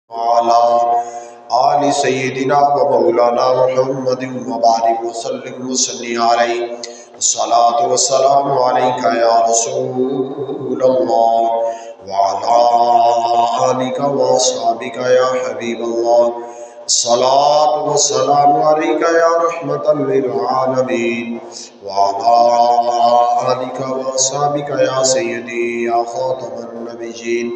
وعلى آل سيدنا ومولانا محمد وبارك وسلم وسلم عليه. الصلاة والسلام عليك يا رسول الله وعلى آلك وأصحابك يا حبيب الله. الصلاة والسلام عليك يا رحمة للعالمين وعلى آلك وأصحابك يا سيدي يا خاتم النبيين.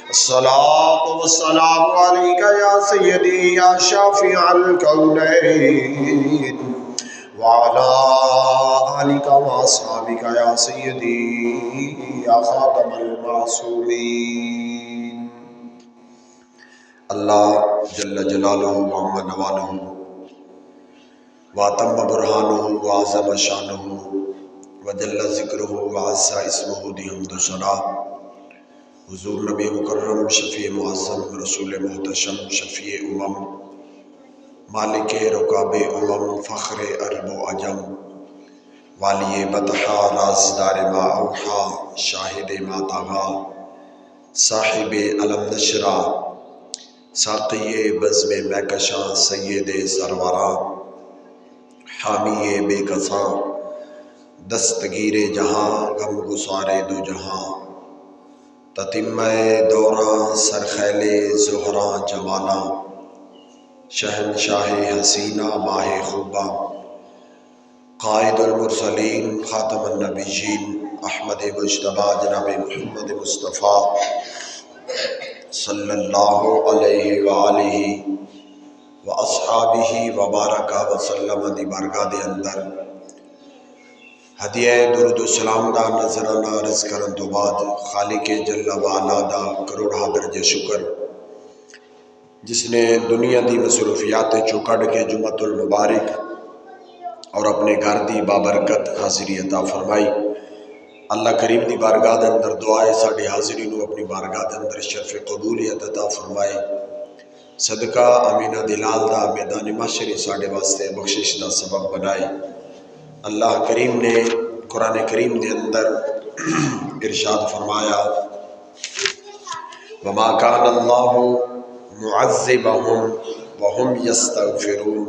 الصلاة والسلام عليك يا سيدي يا شافع الكونين وعلى آلك وأصحابك يا سيدي يا خاتم المعصومين. اللہ جل جلالہ وعم نوالہ واتم برہانہ وعظم شانہ وجل ذکرہ وعز اسمہ دی حمد و ثنا. حضور نبی مکرم شفیع معظم رسول محتشم شفیع مالک رکاب فخر عرب و عجم والی بطحا رازدار ما اوحا شاہد ما طغا صاحب علم نشرہ ساقی بزم مہکشاں سید سرورا حامی بے کساں دستگیر جہاں غم گسار دو جہاں تتمہ دورہ سرخیل زہراں جمالاں شہنشاہ حسینہ ماہ خوبہ قائد المرسلین خاتم النبیین احمد مجتبیٰ جناب محمد مصطفیٰ صلی اللہ علیہ وآلہ واصحابہ وبارکہ وسلم دی بارگاہ دے اندر ہدیہ درود و سلام دا نظرانہ عرض کرن تو بعد خالق جل وعلا دا کروڑا درجہ شکر جس نے دنیا دی مصروفیات چکڑ کے جمعۃ المبارک اور اپنے گھر دی بابرکت حاضری عطا فرمائی. اللہ کریم دی بارگاہ دے اندر دعائے ساڑی حاضری نو اپنی بارگاہ دے اندر شرف قبولیت عطا فرمائے. صدقہ امینہ دلال دا میدان محشر ساڑے واسطے بخشش دا سبب بنائے. اللہ کریم نے قرآن کریم دے اندر ارشاد فرمایا وما کان اللہ معذبہم وہم یستغفرون.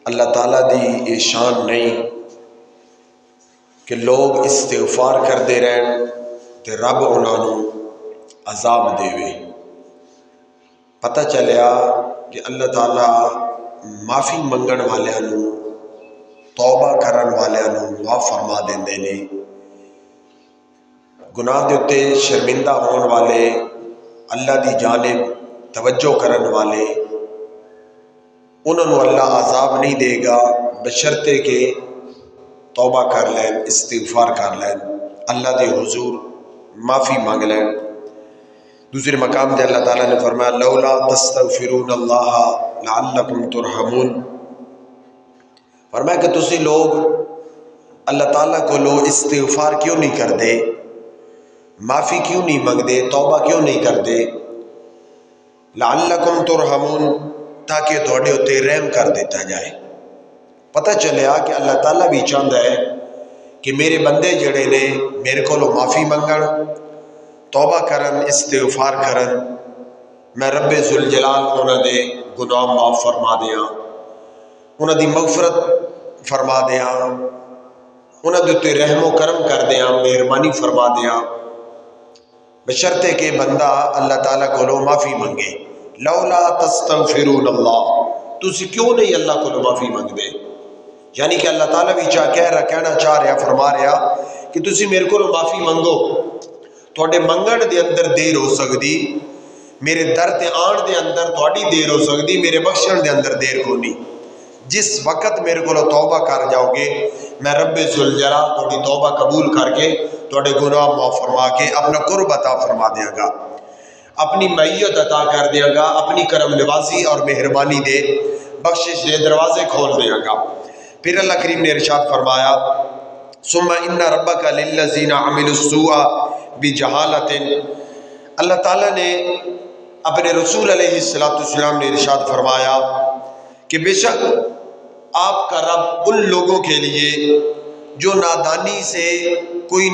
اللہ تعالیٰ دی یہ شان نہیں کہ لوگ استغفار کردے رہن تے رب انہاں نوں عذاب دیوے. پتہ چلیا کہ اللہ تعالیٰ معافی منگن والیاں نوں توبہ کرن والیاں نوں معاف فرما دیندے نے. گناہ دے اتے شرمندہ ہون والے اللہ دی جانب توجہ کرن والے انہوں نے اللہ عذاب نہیں دے گا بشرطے کہ توبہ کر لین استغفار کر لین اللہ دے حضور معافی مانگ لین. دوسرے مقام دے اللہ تعالیٰ نے فرمایا لولا تستغفرون اللہ لعلکم ترحمون. فرمایا کہ تسی لوگ اللہ تعالیٰ کو لو استغفار کیوں نہیں کر دے معافی کیوں نہیں مانگ دے توبہ کیوں نہیں کر دے لعلکم ترحمون تاکہ تھوڑے ہوتے رحم کر دیتا جائے. پتہ چلیا کہ اللہ تعالیٰ بھی چاہتا ہے کہ میرے بندے جڑے نے میرے کو معافی منگن توبہ کرن استغفار کرن میں رب ذوالجلال انہاں دے گناہ معاف فرما دیاں انہاں دی مغفرت فرما دیاں انہاں دے تے رحم و کرم کر دیاں مہربانی فرما دیاں بشرطے کہ بندہ اللہ تعالیٰ کو معافی منگے. لولا تستغفرون اللہ تسی کیوں نہیں اللہ کو معافی منگ دے. یعنی کہ اللہ تعالیٰ بھی کہنا چاہ رہا فرما رہا کہ تسی میرے کو معافی منگو تھوڑے منگن دے اندر دیر ہو سکتی میرے در تے آن دے اندر تھوڑی دیر ہو سکتی میرے بخشن دے اندر دیر ہونی. جس وقت میرے کو توبہ کر جاؤ گے میں رب ذوالجلال تھوڑی توبہ قبول کر کے تھوڑے گناہ معاف فرما کے اپنا قرب عطا فرما دیاں گا اپنی معیت عطا کر دیاں گا اپنی کرم نوازی اور مہربانی دے بخشش دے دروازے کھول دیاں گا. پھر اللہ کریم نے ارشاد فرمایا ثم ان ربک للذین عملوا السوء بجہالۃ. اللہ تعالیٰ نے اپنے رسول علیہ السلام نے ارشاد فرمایا کہ بے شک آپ کا رب ان لوگوں کے لیے جو نادانی سے کوئی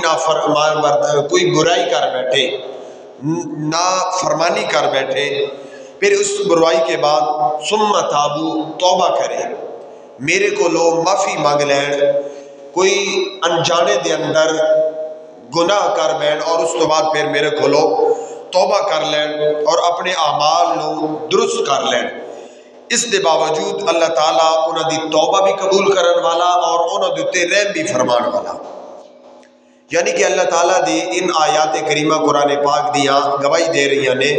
کوئی برائی کر بیٹھے نا فرمانی کر بیٹھے پھر اس برائی کے بعد ثم تابو توبہ کرے، میرے کو لو معافی مانگ لین، کوئی انجانے دے اندر گناہ کر بین اور اس تو بعد پھر میرے کو لو توبہ کر لین اور اپنے اعمال نو درست کر لین۔ اس دے باوجود اللہ تعالیٰ انہاں دی توبہ بھی قبول کرن والا اور انہاں دے تے رحم بھی فرمان والا۔ یعنی کہ اللہ تعالیٰ دی ان آیات کریمہ قرآن پاک دیاں گواہی دے رہی نے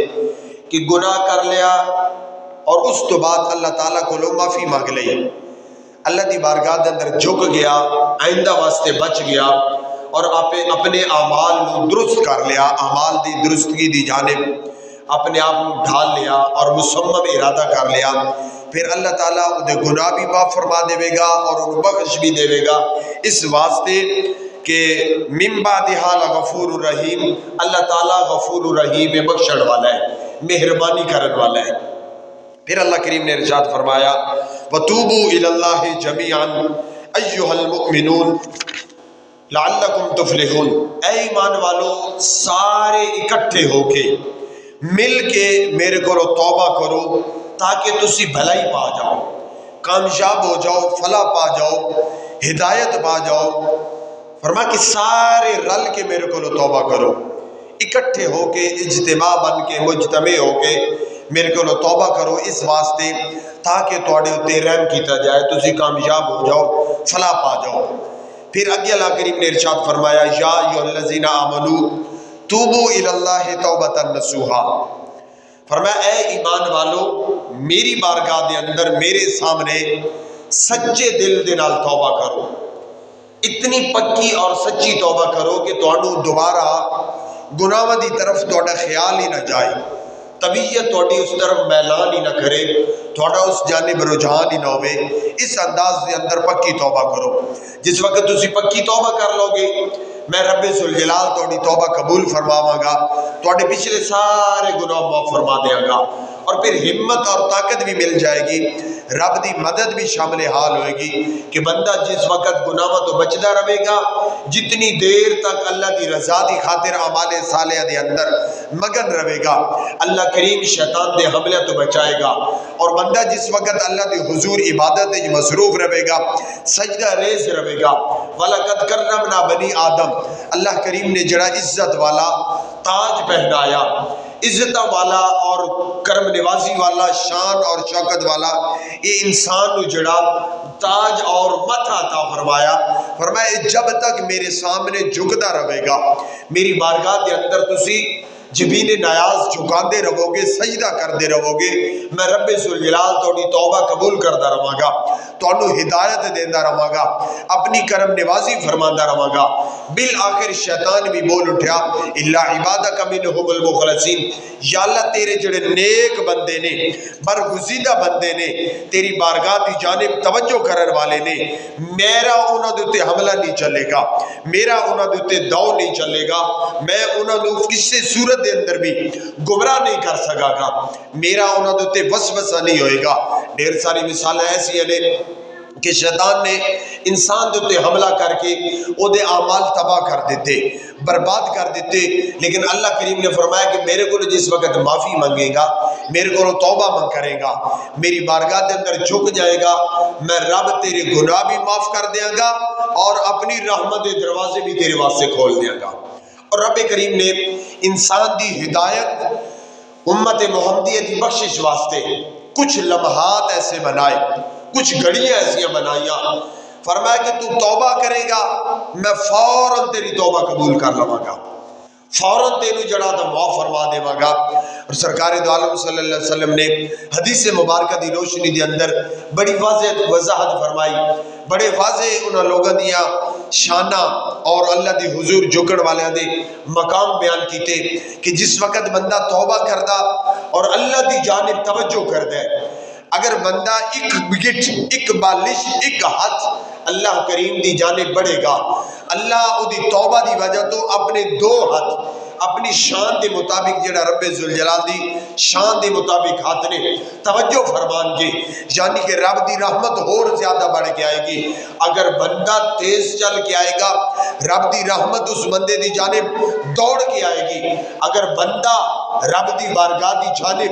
کہ گناہ کر لیا اور اس تو بعد اللہ تعالیٰ کو لو معافی مانگ لئی، اللہ دی بارگاہ دے اندر جھک گیا، آئندہ واسطے بچ گیا اور اپنے اعمال نو درست کر لیا، اعمال دی درستگی دی جانب اپنے آپ کو ڈھال لیا اور مصمم ارادہ کر لیا، پھر اللہ تعالیٰ دے گناہ بھی معاف فرما دے گا اور انہوں بخش بھی دے گا، اس واسطے کہ من بعدہا لغفور الرحیم، اللہ تعالیٰ غفور الرحیم میں بخشن والا ہے، مہربانی کرن والا ہے۔ پھر اللہ کریم نے ارشاد فرمایا وَتُوبُوا إِلَى اللَّهِ جَمِيعًا أَيُّهَا الْمُؤْمِنُونَ لَعَلَّكُمْ تُفْلِحُونَ، اے ایمان والو سارے اکٹھے ہو کے مل کے میرے کو توبہ کرو تاکہ تسی بھلائی پا جاؤ، کامیاب ہو جاؤ، فلاح پا جاؤ، ہدایت پا جاؤ۔ فرما کہ سارے رل کے میرے کو توبہ کرو، اکٹھے ہو کے اجتماع بن کے مجتمع ہو کے میرے کو توبہ کرو، اس واسطے تاکہ تواڈے اتے رحم کیتا جائے، تسی کامیاب ہو جاؤ، فلاح پا جاؤ۔ پھر اگے اللہ کریم نے ارشاد فرمایا یا ایھا الذین آمنوا توبوا الی اللہ توبۃ نصوحا، فرمایا اے ایمان والو میری بارگاہ دے اندر میرے سامنے سچے دل دے نال توبہ کرو، اتنی پکی اور سچی توبہ کرو کہ تانوں دوبارہ گناہاں دی طرف تہاڈا خیال ہی نہ جائے، طبیعت تہاڈی اس طرف میلان ہی نہ کرے، تہاڈا اس جانب رجحان ہی نہ ہوئے، اس انداز دے اندر پکی توبہ کرو۔ جس وقت تسی پکی توبہ کر لو گے میں رب ذوالجلال تہاڈی توبہ قبول فرماواں گا، تہاڈے پچھلے سارے گناہ معاف فرما دیاں گا، اور پھر ہمت اور طاقت بھی مل جائے گی، رب دی مدد بھی شامل حال ہوئے گی کہ بندہ جس وقت گناہوں تو بچدا رہے گا، جتنی دیر تک اللہ دی رضا دی خاطر اعمال صالحہ دے اندر مگن رہے گا، اللہ کریم شیطان دے حملے تو بچائے گا، اور بندہ جس وقت اللہ دی حضور عبادت میں مصروف رہے گا، سجدہ ریز رہے گا۔ وَلَقَدْ كَرَّمْنَا بَنِي آدم، اللہ کریم نے جڑا عزت والا تاج پہنایا، عزت والا اور کرم نوازی والا، شان اور شوکت والا یہ انسان نو جڑا تاج اور متھا عطا فرمایا، فرمایا جب تک میرے سامنے جھکدا رہے گا، میری بارگاہ دے اندر تسی جبین نیاز جھکاندے رہو گے، سجدہ کردے رہو گے، میں رب ذوالجلال تہاڈی توبہ قبول کردا رہاں گا، تانوں ہدایت دیندا رہاں گا، اپنی کرم نوازی فرماندا رہاں گا۔ بالآخر شیطان بھی بول اٹھیا الا عبادک منہم المخلصین، یا اللہ تیرے جڑے نیک بندے نے، برگزیدہ بندے نے، تیری بارگاہ دی جانب توجہ کرن والے نے، میرا انہاں دے تے حملہ نہیں چلے گا، میرا انہاں دے تے دو نہیں چلے گا، میں انہاں نو کسی صورت دے اندر بھی گمراہ نہیں کر سکا گا، میرا انہاں دے تے وسوسہ نہیں ہوئے گا۔ ڈھیر ساری مثالیں ایسی ہیں کہ شیطان نے انسان دے تے حملہ کر کے او دے اعمال تباہ کر دیتے، برباد کر دیتے، لیکن اللہ کریم نے فرمایا کہ میرے کو جس وقت معافی مانگے گا، میرے کو توبہ مانگ کرے گا، میری بارگاہ دے اندر جھک جائے گا، میں رب تیرے گناہ بھی معاف کر دیاں گا اور اپنی رحمت دے دروازے بھی تیرے واسطے کھول دیاں گا۔ اور رب کریم نے انسان دی ہدایت امت محمدیہ دی بخشش واسطے کچھ لمحات ایسے بنائے، کچھ گھڑیاں ایسیاں بنائیاں، فرمایا کہ تو توبہ کرے گا میں فوراً تیری توبہ قبول کر لواں گا، فوراً تینوں جڑا تو معاف فرما دیواں گا۔ اور سرکار دو عالم صلی اللہ علیہ وسلم نے حدیث مبارکہ دی روشنی دی اندر بڑی واضح وضاحت فرمائی، بڑے واضح انہاں لوگوں دیاں شانہ اور اللہ دی حضور جھکڑ والے دے مقام بیان کیتے کہ جس وقت بندہ توبہ کردا اور اللہ دی جانب توجہ کردا ہے، اگر بندہ ایک بگٹ، ایک بالش، ایک ہاتھ اللہ کریم دی جانب بڑھے گا، اللہ او دی توبہ دی وجہ تو اپنے دو ہاتھ اپنی شان دے مطابق جڑا رب ذوالجلال دی شان دے مطابق ہاتھ نے توجہ فرمان گے، یعنی کہ رب دی رحمت اور زیادہ بڑھ کے آئے گی۔ اگر بندہ تیز چل کے آئے گا رب دی رحمت اس بندے دی جانب دوڑ کے آئے گی، اگر بندہ رب دی بارگاہ دی جانب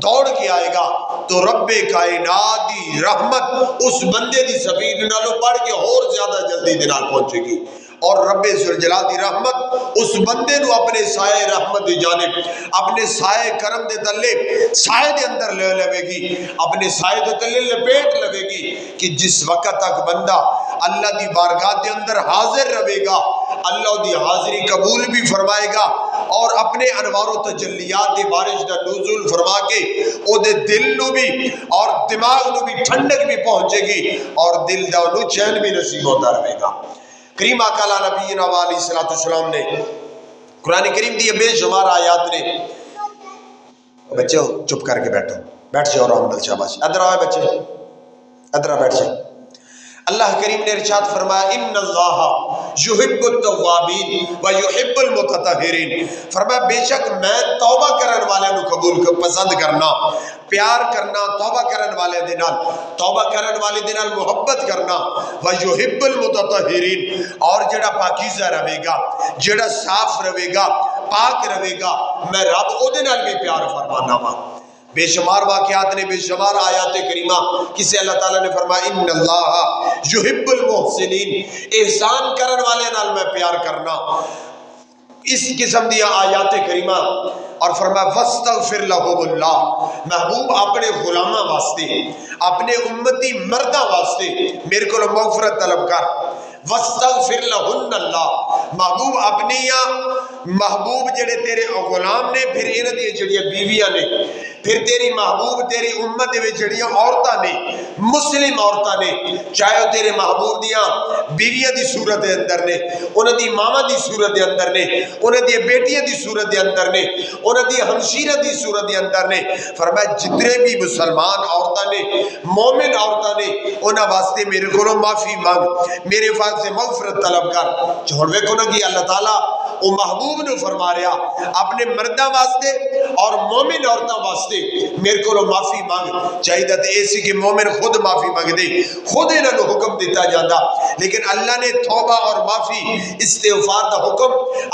دوڑ کے آئے گا تو رب کائنات دی رحمت اس بندے دی سفید نالوں پڑھ کے اور زیادہ جلدی دے نال پہنچے گی، اور رب ذوالجلال دی رحمت اس بندے نو اپنے سائے رحمت دی جانب، اپنے سائے کرم دے تلے، سائے دے اندر لے لے گی، اپنے سائے دے تلے لپیٹ لے گی کہ جس وقت تک بندہ اللہ دی بارگاہ دے اندر حاضر رہے گا، اللہ دی حاضری قبول بھی فرمائے گا اور اپنے انوار و تجلیات دی بارش دا نزول فرما کے او دے دل نو بھی اور دماغ نو بھی ٹھنڈک بھی پہنچے گی اور دل دا نو چین بھی نصیب ہوتا رہے گا۔ کریم آقا نبینا علیہ السلام نے قرآن کریم دی بے شمار آیات نے، بچے چپ کر کے بیٹھ جاؤ آرام سے، شاباش، ادھر آئے بچے، ادھر بیٹھ جائے۔ اللہ کریم نے ارشاد فرمایا ان اللہ یحب التوابین و یحب المتطہرین، فرمایا بے شک میں توبہ کرن والے نو قبول پسند کرنا، پیار کرنا توبہ کرن والے دے نال، توبہ کرن والے دے نال محبت کرنا، و یحب المتطہرین، اور جڑا پاکیزہ رہے گا، جڑا صاف رہے گا، پاک رہے گا، میں رب او دے نال بھی پیار فرمانا وا۔ بے شمار واقعات نے، بے شمار آیات کریمہ کسے اللہ تعالیٰ نے فرمایا ان اللہ یحب المحسنین، احسان کرن والے نال میں پیار کرنا، اس قسم دیا آیات کریمہ۔ اور فرمایا وَاسْتَغْفِرْ لَهُمُ اللَّهُ، محبوب اپنے غلامہ واسطے، اپنے امتی مردہ واسطے میرے کو مغفرت طلب کر۔ وَاسْتَغْفِرْ لَهُنَّ اللَّهُ، محبوب اپنی یا محبوب جڑے تیرے غلام نے، پھر انہاں دی جڑیاں بیویاں نے، پھر تیری محبوب تیری امت دے جڑیاں عورتاں نے، مسلم عورتاں نے، چاہے وہ تیرے محبوب دیاں بیویاں دی صورت دے اندر نے، انہاں دی ماما دی صورت دے اندر نے، انہاں دی بیٹیاں دی صورت دے اندر نے، انہاں دی ہمشیرہ دی صورت دے اندر نے، فرمایا جتنے بھی مسلمان عورتاں نے، مومن عورتاں نے، انہاں واسطے میرے کو معافی مانگ، میرے سے مغفرت طلب کر۔ چھوڑ ویکھو نا کہ اللہ تعالیٰ وہ محبوب نو فرما رہا اپنے مردہ واسطے اور مومن عورتوں واسطے میرے کو معافی مانگ، چاہیے تے ایسی کہ مومن خود معافی مانگ دے، خود انہاں نو حکم دیتا جاتا، لیکن اللہ نے توبہ اور معافی استغفار دا حکم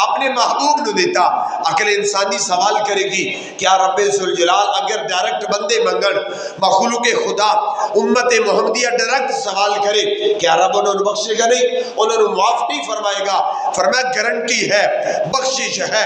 اپنے محبوب نو دیتا۔ عقل انسانی سوال کرے گی کیا رب ذوالجلال اگر ڈائریکٹ بندے منگن، مخلوق خدا امت محمدیہ ڈائریکٹ سوال کرے، کیا رب انہوں نے بخشے گا؟ نہیں، انہوں نے معاف نہیں فرمائے گا۔ فرمایا گارنٹی ہے، بخشش ہے،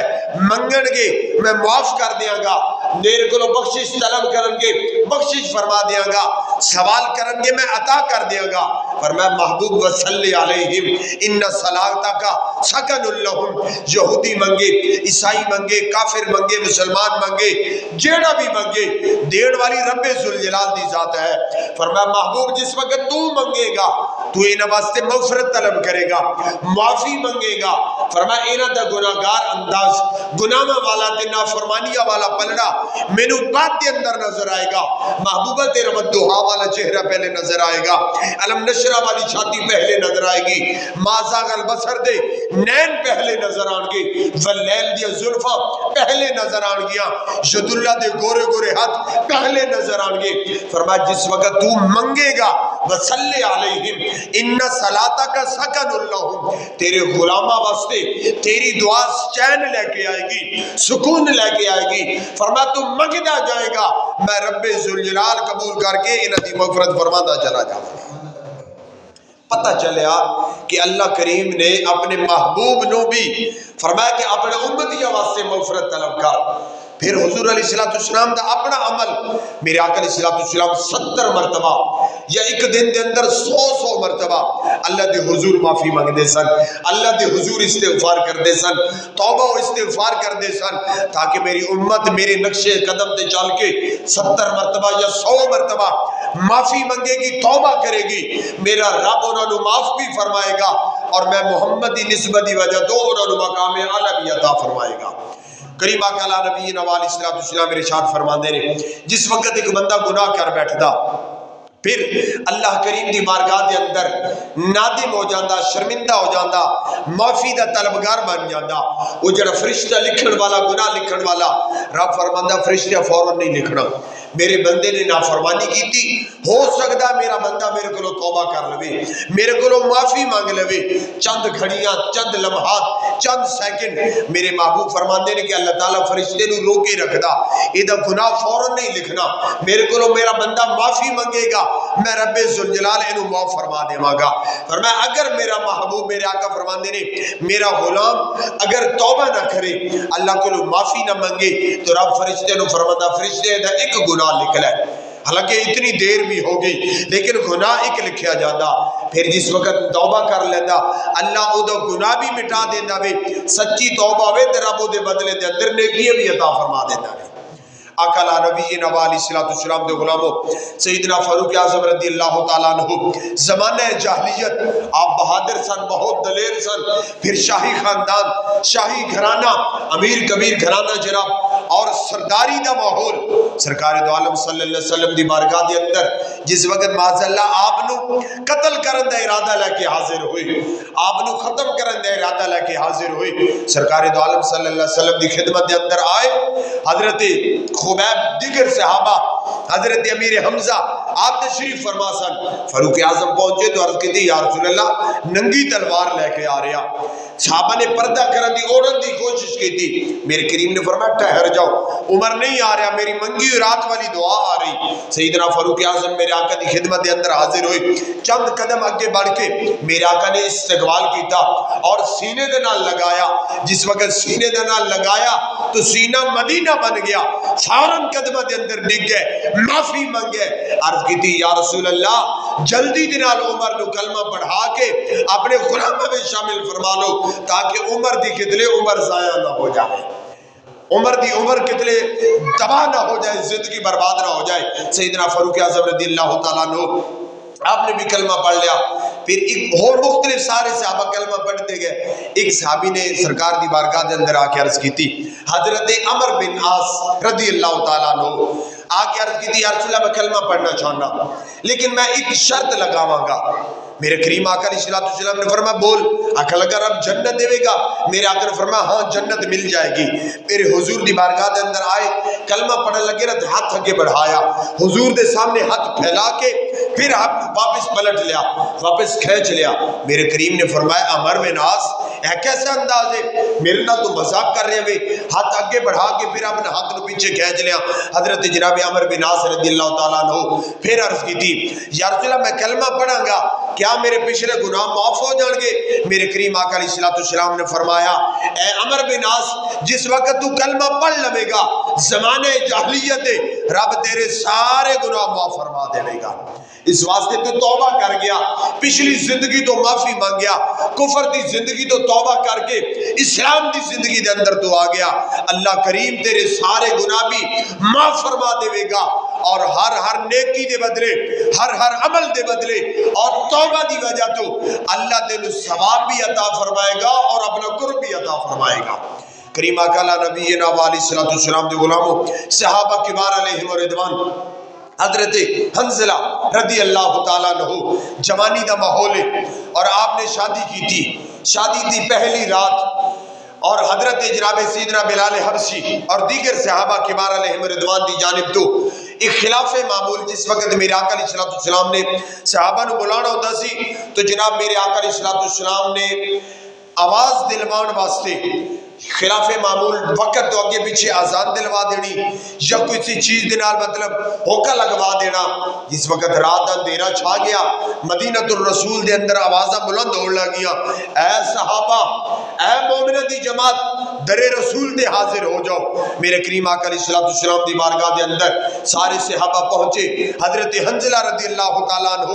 منگن گے میں معاف کر دیاں گا، میرے کو بخشش طلب کرن گے بخشش فرما دیاں گا، سوال کرن گے میں عطا کر دیاں گا۔ فرمایا محبوب وصلی علیہم ان صلاتک سکن لہم، یہودی منگے، عیسائی منگے، کافر منگے، مسلمان منگے، جیڑا بھی منگے، دین والی رب ذوالجلال دی ذات ہے۔ فرمایا محبوب جس وقت تو منگے گا تو انہاں واسطے مغفرت طلب کرے گا، معافی منگے گا۔ فرمایا انہاں دا گناہگار انداز، گناہ والا تے نافرمانیہ والا پلڑا مینوں بعد دے اندر نظر آئے گا، محبوبہ تیرا ودعا والا چہرہ پہلے نظر آئے گا، علم نشرہ والی چھاتی پہلے نظر آئے گی، مازاغ البصر دے نین پہلے نظر آن گے، واللیل دیا زلفہ پہلے نظر آن گیا، ید اللہ دے گورے گورے ہاتھ پہلے نظر آن گے۔ فرمایا جس وقت تو منگے گا وصلی علیہم ان صلاتک سکن لہم، تیرے غلامہ واسطے تیری دعا چین لے کے آئے گی، سکون لے کے آئے گی۔ فرمایا تو منگدا جائے گا، میں رب ذوالجلال قبول کر کے انہاں دی مغفرت فرماتا چلا جاؤں گا۔ پتہ چلیا کہ اللہ کریم نے اپنے محبوب نو بھی فرمایا کہ اپنے امتیہ واسطے مغفرت طلب کر۔ پھر حضور علیہ السلام دا اپنا عمل، میرے آقا علیہ السلام 70 مرتبہ یا ایک دن دے اندر 100 مرتبہ اللہ دے حضور معافی مانگ دے سن، اللہ دے حضور استغفار کر دے سن، توبہ و استغفار کر دے سن، تاکہ میری امت میرے نقش قدم تے چل کے 70 مرتبہ یا 100 مرتبہ معافی منگے گی، توبہ کرے گی، میرا رب انہوں نے معاف بھی فرمائے گا اور میں محمدی نسبت دی وجہ تو انہوں نے مقام اعلیٰ بھی عطا فرمائے گا۔ کریم آقا نبی علیہ السلام ارشاد فرماندے نے جس وقت ایک بندہ گناہ کر بیٹھدا پھر اللہ کریم دی بارگاہ دے اندر نادم ہو جاندہ، شرمندہ ہو جاندہ، معافی دا طلبگار بن جاندہ۔ وہ جڑا فرشتہ لکھن والا، گناہ لکھن والا، رب فرماندہ فرشتہ فوراً نہیں لکھنا، میرے بندے نے نافرمانی کی تھی، ہو سکتا میرا بندہ میرے کو توبہ کر لوے، میرے کو معافی مانگ لوے، چند گھڑیاں، چند لمحات، چند سیکنڈ۔ میرے محبوب فرماندے نے کہ اللہ تعالیٰ فرشتے نو روکے رکھدا، ایدہ گناہ فوراً نہیں لکھنا، میرے کو میرا بندہ معافی مانگے گا، میں رب ذوالجلال انہوں معاف فرما دے ماں گا۔ فرمایا اگر میرا محبوب، میرے آقا فرماندے نے، میرا غلام اگر توبہ نہ کرے، اللہ کو معافی نہ مانگے، تو رب فرشتے نو فرماتا فرشتے دا ایک گناہ لکھ لے، حالانکہ اتنی دیر بھی ہو گئی لیکن گناہ ایک لکھیا جاتا۔ پھر جس وقت توبہ کر لیتا اللہ او دا گناہ بھی مٹا دینا وے، سچی توبہ ہوئے تے رب او دے بدلے دے اندر نیکیاں بھی عطا فرما دینا وے۔ آقا نبی علیہ السلام دے غلاموں، سیدنا فاروق اعظم رضی اللہ تعالیٰ عنہ زمانہ جاہلیت آپ بہادر سن، بہت دلیر سن، پھر شاہی خاندان، شاہی گھرانہ، امیر کبیر گھرانہ جناب، اور سرداری دا ماحول۔ سرکار دو عالم صلی اللہ علیہ وسلم دی بارگاہ دے اندر جس وقت معاذ اللہ آپ نو قتل کرن دا ارادہ لے کے حاضر ہوئے، آپ نو ختم کرن دا ارادہ لے کے حاضر ہوئے، سرکار دو عالم صلی اللہ علیہ وسلم دی خدمت دے اندر آئے، حضرت خبیب دیگر صحابہ، حضرت امیر حمزہ آپ تشریف فرما سن، فاروق اعظم پہنچے تو عرض کی تھی یا رسول اللہ ننگی تلوار لے کے آ رہا۔ صحابہ نے پردہ کرن دی اوڑن دی کوشش کی تھی، میرے کریم نے فرمایا ٹھہر جاؤ، عمر نہیں آ رہا، میری منگی ہوئی رات والی دعا آ رہی۔ سیدنا فاروق اعظم میرے آقا دی خدمت دے اندر حاضر ہوئے، چند قدم آگے بڑھ کے میرے آقا نے استقبال کیتا اور سینے دے نال لگایا۔ جس وقت سینے دے نال لگایا تو سینہ مدینہ بن گیا، فوراً قدمہ دے اندر ڈگ گئے، معافی مانگے، عرض کی تھی یا رسول اللہ جلدی دے نال عمر نو کلمہ پڑھا کے اپنے غلامہ میں شامل فرما لو تاکہ عمر دی کتلے عمر ضائع نہ ہو جائے، عمر دی عمر کتلے تباہ نہ ہو جائے، زندگی برباد نہ ہو جائے۔ سیدنا فاروق اعظم رضی اللہ تعالیٰ عنہ آپ نے بھی کلمہ پڑھ لیا، پھر ایک اور مختلف سارے صحابہ کلمہ پڑھتے گئے۔ ایک صحابی نے سرکار دی بارگاہ دے اندر آ کے عرض کی تھی، حضرت عمر بن عاص رضی اللہ تعالیٰ عنہ آ کے عرض کی تھی یا رسول اللہ میں کلمہ پڑھنا چاہنا لیکن میں ایک شرط لگاواں گا۔ میرے کریم آقا علیہ السلام نے فرمایا بول، آقا لگا رب جنت دے گا؟ میرے آقا نے فرمایا ہاں جنت مل جائے گی۔ میرے حضور دی بارگاہ دے اندر آئے، کلمہ پڑھنے لگے رہتے، ہاتھ آگے بڑھایا، حضور دے سامنے ہاتھ پھیلا کے پھر واپس پلٹ لیا، واپس کھینچ لیا۔ میرے کریم نے فرمایا عمر بن عاص اے کیسا انداز ہے، میرے نال تو مذاق کر رہے ہیں، ہاتھ آگے بڑھا کے پھر اپنے ہاتھ نو پیچھے کھینچ لیا۔ حضرت جناب عمر بن عاص رضی اللہ تعالیٰ عنہ پھر عرض کی تھی یا رسول اللہ میں کلمہ پڑھاں گا کیا میرے پچھلے گناہ معاف ہو جان گے؟ میرے کریم آقا علیہ السلام نے فرمایا اے عمر بن عاص جس وقت تو کلمہ پڑھ لے گا زمانے جاہلیت رب تیرے سارے گناہ معاف فرما دے گا۔ اس واسطے تو توبہ کر گیا، پچھلی زندگی تو معافی مانگ گیا، کفر دی زندگی تو توبہ کر کے اسلام دی زندگی دے اندر تو آ گیا، اللہ کریم تیرے سارے گناہ بھی معاف فرما دے گا، اور ہر نیکی دے بدلے، ہر عمل دے بدلے اور توبہ دی وجہ تو اللہ تیرے ثواب بھی عطا فرمائے گا اور اپنا قرب بھی عطا فرمائے گا۔ کریم آقا نبی علیہ السلام دے غلاموں، صحابہ کبار علیہم رضوان، حضرت حنظلہ رضی اللہ تعالیٰ عنہ، جوانی دا ماحول ہے اور آپ نے شادی کی تھی، شادی تھی پہلی رات، اور حضرت جناب سیدنا بلال حبشی اور دیگر صحابہ کبار علیہم رضوان دی جانب تو ایک خلاف معمول جس وقت میرے آقا علیہ السلام نے صحابہ نو بلانا ہوتا سی تو جناب میرے آقا علیہ السلام نے آواز دلوان واسطے خلاف معمول وقت تو اگے پیچھے آزان دلوا دینی یا کسی چیز دنال مطلب ہوکا لگوا دینا۔ جس وقت رات اندھیرا چھا گیا مدینہ الرسول دے اندر آوازہ بلند ہو لگیا، اے صحابہ اے مومنہ دی جماعت در رسول دے حاضر ہو جاؤ۔ میرے کریم آقا علیہ السلام دی بارگاہ دے اندر سارے صحابہ پہنچے، حضرت حنظلہ رضی اللہ تعالیٰ عنہ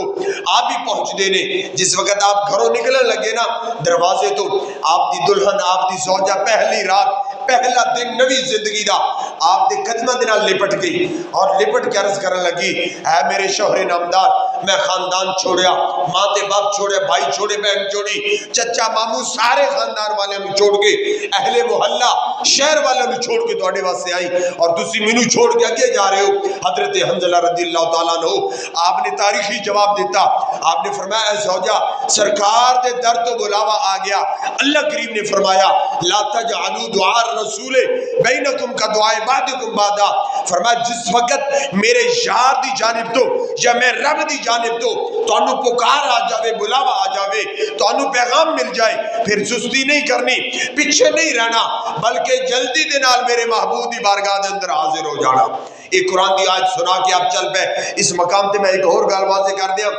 آپ بھی پہنچ دینے۔ جس وقت آپ گھروں نکلنے لگے نا دروازے تو آپ دی دلہن، آپ دی زوجہ پہلی رات پہلا دن نوی زندگی دا آپ دے قدمہ دے نال لپٹ گئی اور لپٹ کے عرض کرن لگی اے میرے شوہر نامدار میں خاندان چھوڑیا ماں تے باپ چھوڑے بھائی چھوڑے بہن چھوڑی چچا ماموں سارے خاندان والے نو چھوڑ کے اہل محلہ شہر والے نو چھوڑ کے تواڈے واسطے آئی اور تسی مینوں چھوڑ کے اگے جا رہے ہو۔ حضرت حنظلہ رضی اللہ تعالیٰ عنہ آپ نے تاریخی جواب دیتا، آپ نے فرمایا اے زوجہ سرکار دے در تو بلاوا آ گیا، اللہ کریم نے فرمایا لا تجعلوا دعاء الرسول بینکم کا دعائے بعدکم بعدا، فرمایا جس وقت میرے یار دی جانب تو یا میں رب دی جانب تو انو پکار آ جاوے بلاوا آ جاوے تو انو پیغام مل جائے پھر سستی نہیں کرنی پیچھے نہیں رہنا بلکہ جلدی دے نال میرے محبوب دی بارگاہ دے اندر حاضر ہو جانا۔ ایک قرآن دی آیت سنا کے آپ چل پہ اس مقام تے میں ایک اور گل واضح کر دیا،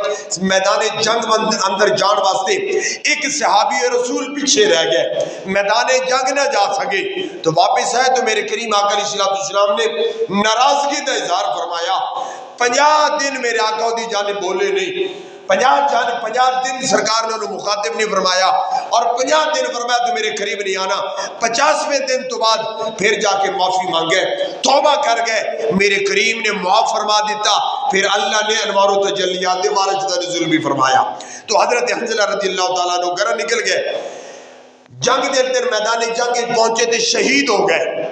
میدان جنگ اندر جان واسطے ایک صحابی رسول پیچھے رہ گئے، میدان جنگ نہ جا سکے تو واپس آئے تو میرے کریم آقا علیہ السلام نے ناراضگی کا اظہار فرمایا 50 دن میرے آقا دی جانب بولے نہیں، 50 دن سرکار نے انہوں مخاطب نہیں فرمایا اور 50 دن فرمایا تو میرے قریب نہیں آنا، 50ویں دن تو بعد پھر جا کے معافی مانگے توبہ کر گئے، میرے کریم نے معاف فرما دیتا، پھر اللہ نے انوار و تجلیات مارج دا نزول بھی فرمایا۔ تو حضرت حنظلہ رضی اللہ تعالیٰ عنہ گھر نکل گئے، جنگ دے اندر میدان جنگ پہنچے تھے، شہید ہو گئے،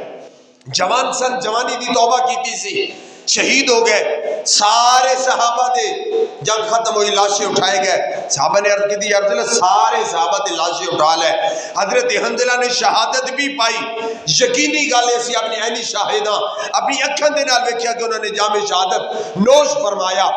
جوان سن جوانی دی توبہ کیتی سی، شہید ہو گئے، سارے صحابہ دے جنگ ختم ہوئی لاشیں اٹھائے گئے، صحابہ نے عرض کی تھی یا رسول اللہ سارے صحابہ دے لاشیں اٹھا لے، حضرت حنظلہ نے شہادت بھی پائی، یقینی گالے سی اپنی عینی شاہدہ اپنی اکھن دے نال ویکھیا کہ انہوں نے جام شہادت نوش فرمایا۔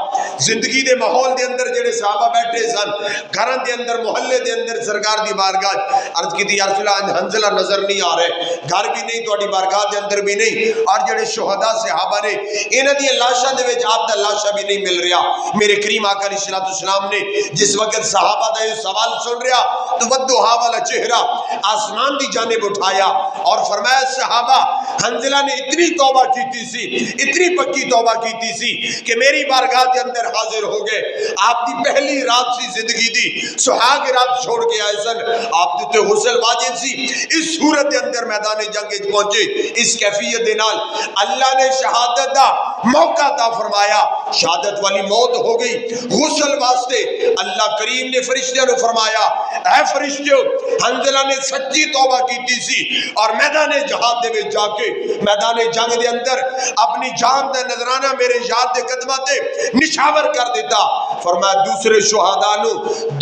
زندگی دے ماحول دے اندر جڑے صحابہ بیٹھے سن گھران دے اندر محلے دے اندر سرکار دی بارگاہ عرض کی تھی یا رسول اللہ حنظلہ نظر نہیں آ رہے، گھر بھی نہیں تواڈی بارگاہ دے اندر بھی نہیں، اور جڑے شہداء صحابہ نے انہاں دی لاشاں دے وچ آپ دا لاشا بھی نہیں مل رہا۔ میرے کریم آقا علیہ السلام نے جس وقت صحابہ دا یہ سوال سن رہا تو ودھوہا والا چہرہ آسمان دی جانب اٹھایا اور فرمایا صحابہ حنظلہ نے اتنی توبہ کیتی سی، اتنی پکی توبہ کیتی سی کہ میری بارگاہ دے اندر حاضر ہو گئے، آپ دی پہلی رات سی زندگی دی سہاگ رات چھوڑ کے آئے سن، آپ دیتے غسل واجب سی، اس صورت دے اندر میدان جنگ پہنچے، اس کیفیت دے نال اللہ نے شہادت دا موقع عطا فرمایا، شہادت والی موت ہو گئی، غسل واسطے اللہ کریم نے فرشتوں نے فرمایا اے فرشتوں حنظلہ نے سچی توبہ کیتی سی اور میدان جہاد دے وچ جا کے میدان جنگ دے اندر اپنی جان دا نذرانہ میرے یاد دے قدماں تے نشاور کر دیتا، فرمایا دوسرے شہداء نو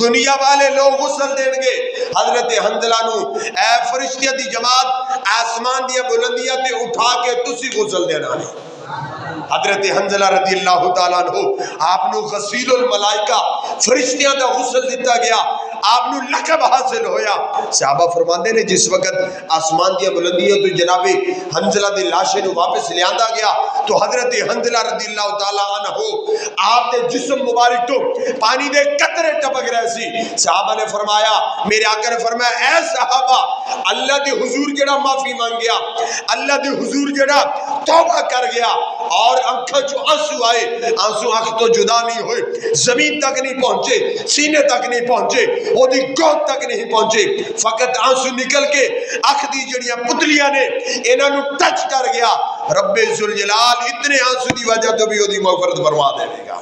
دنیا والے لوگ غسل دین گے، حضرت حنظلہ نو اے فرشتیاں دی جماعت آسمان دیا بلندیاں تے اٹھا کے تسی غسل دینا ہے۔ حضرت حنظلہ رضی اللہ تعالیٰ عنہ آپ نو غسیل الملائکہ فرشتیاں دا غسل دیتا گیا، آپ نو لقب حاصل ہویا۔ صحابہ فرماندے نے جس وقت آسمان دیا بلندیاں تو جناب حنظلہ دے لاشے نو واپس لے آندا گیا تو حضرت حنظلہ رضی اللہ تعالیٰ عنہ آپ دے جسم مبارک تو پانی دے قطرے ٹپک رہے سی۔ صحابہ نے فرمایا میرے آقا نے فرمایا اے صحابہ اللہ دے حضور جڑا معافی مانگ گیا، اللہ دے حضور جڑا توبہ کر گیا اور آنکھوں جو آنسو آئے، آنسو آنکھ تو جدا نہیں ہوئے، زمین تک نہیں پہنچے، سینے تک نہیں پہنچے، وہ دی گود تک نہیں پہنچے، فقط آنسو نکل کے آنکھ دی جڑیاں پتلیاں نے انہاں نو ٹچ کر گیا، رب ذوالجلال اتنے آنسو دی وجہ تو بھی وہ دی مغفرت فرما دے گا۔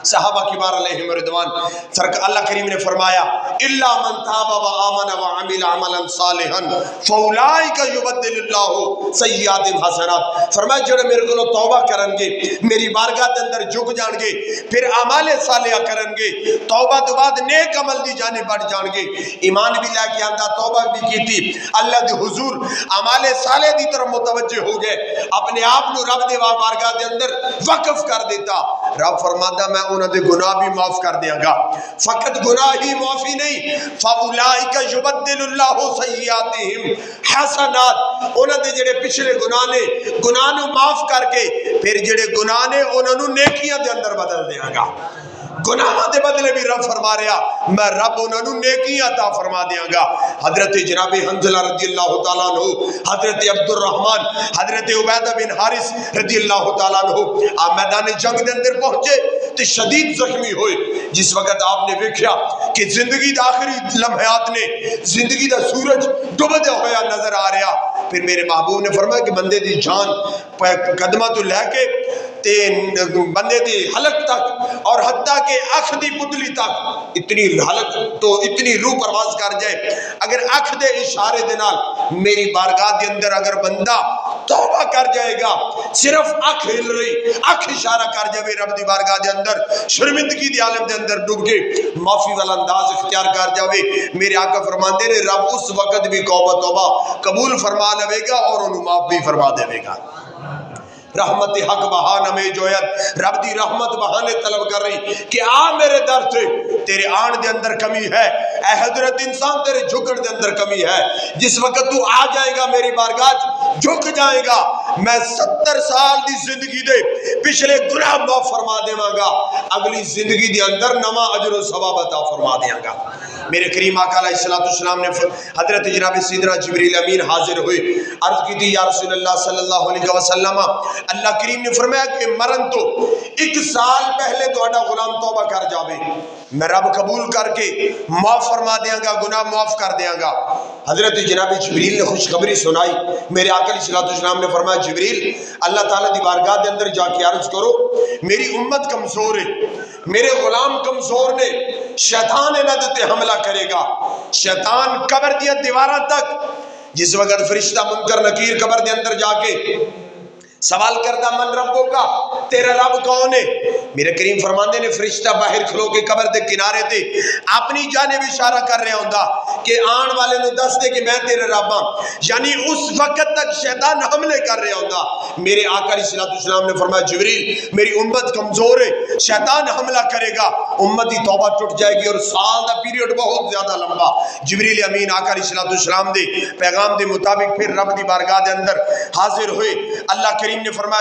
صحابہ کبار علیہم رضوان اللہ کریم نے فرمایا الا من تاب وآمن وعمل عملا صالحا فاولئک یبدل اللہ سیئات حسنات، فرمایا جڑے میرے کو توبہ کرن گے، میری بارگاہ دے اندر جھک جان گے، پھر اعمال صالحہ کرن گے، توبہ تو بعد نیک عمل دی جانب بڑھ جان گے، ایمان بھی لے کے آندا توبہ بھی کیتی، اللہ دے حضور اعمال صالح دی طرف متوجہ ہو گئے، اپنے آپ نو رب دے بارگاہ دے اندر وقف کر دیتا، رب فرماتا میں انہوں نے گناہ بھی معاف کر دیا گا، فقط گناہ ہی معافی نہیں، فَأُولَئِكَ يُبَدِّلُ اللَّهُ سَيِّئَاتِهِمْ حَسَنَات، انہوں نے جڑے پچھلے گناہ نو معاف کر کے پھر جڑے گناہ نے انہوں نے نیکیاں دے اندر بدل دیا گا، گناہ دے بدلے بھی رب فرما رہا میں رب انہوں نے نیکیاں عطا فرما دیاں گا۔ حضرت جناب حنظلہ رضی اللہ تعالیٰ عنہ، حضرت عبد الرحمن، حضرت عبیدہ بن حارث رضی اللہ تعالیٰ عنہ آپ میدان جنگ دے اندر پہنچے تو شدید زخمی ہوئے، جس وقت آپ نے دیکھا کہ زندگی دا آخری لمحات نے زندگی دا سورج ڈوبدا ہویا نظر آ رہا پھر میرے محبوب نے فرمایا کہ بندے دی جان قدمہ تو لے کے تے بندے دی حلق تک اور حتیٰ کہ اکھ دی پتلی تک اتنی حلق تو اتنی روح پرواز کر جائے، اگر اکھ دے اشارے دے نال میری بارگاہ دے اندر اگر بندہ توبہ کر جائے گا، صرف اکھ ہل رہی، اکھ اشارہ کر جائے رب دی بارگاہ دے اندر، شرمندگی دی عالم دے اندر ڈوب کے معافی والا انداز اختیار کر جاوے، میرے آقا فرماندے نے رب اس وقت بھی توبہ قبول فرما لے گا اور انہوں معاف بھی فرما دے گا۔ رحمت حق بہانا میں جویت، رب دی رحمت بہانے طلب کر رہی کہ آ میرے در سے، تیرے آن دے اندر کمی ہے، اے حضرت انسان تیرے جھکڑ دے اندر کمی ہے، جس وقت تو آ جائے گا میری بارگاہ جھک جائے گا، میں 70 سال دی زندگی دے پچھلے گناہ معاف فرما دے گا، اگلی زندگی دے اندر نواں اجر و ثواب عطا فرما دے گا۔ میرے کریم آقا علیہ السلام نے حضرت جناب سیدنا جبریل امین حاضر ہوئے، عرض کی تھی یا رسول اللہ صلی اللہ علیہ وسلم، اللہ کریم نے فرمایا کہ مرن تو 1 سال پہلے تہاڈا غلام توبہ کر جاوے، میں رب قبول کر کے معاف فرما دیاں گا، گناہ معاف کر دیاں گا۔ حضرت جناب جبریل نے خوشخبری سنائی، میرے آقا علیہ السلام نے فرمایا جبریل اللہ تعالیٰ دی بارگاہ دے اندر جا کے عرض کرو میری امت کمزور ہے، میرے غلام کمزور نے، شیطان انہاں تے حملہ کرے گا، شیطان قبر دیا دیواراں تک، جس وقت فرشتہ منکر نکیر قبر دے اندر جا کے سوال کردہ من ربوں کا، تیرا رب کون ہے؟ میرے کریم فرماندے نے فرشتہ باہر کھلو کے قبر دے کنارے تے اپنی جانب اشارہ کر رہا ہوں کہ آن والے نے دس دے کہ میں تیرے رب ہاں، یعنی اس وقت تک شیطان حملے کر رہا ہوں۔ میرے آقا علیہ السلام نے فرمایا جبریل میری امت کمزور ہے، شیطان حملہ کرے گا، امت کی توبہ ٹوٹ جائے گی، اور سال دا پیریڈ بہت زیادہ لمبا۔ جبریل امین آقا علیہ السلام دے پیغام دے مطابق پھر رب دی بارگاہ دے اندر حاضر ہوئے، اللہ کریم نے فرمایا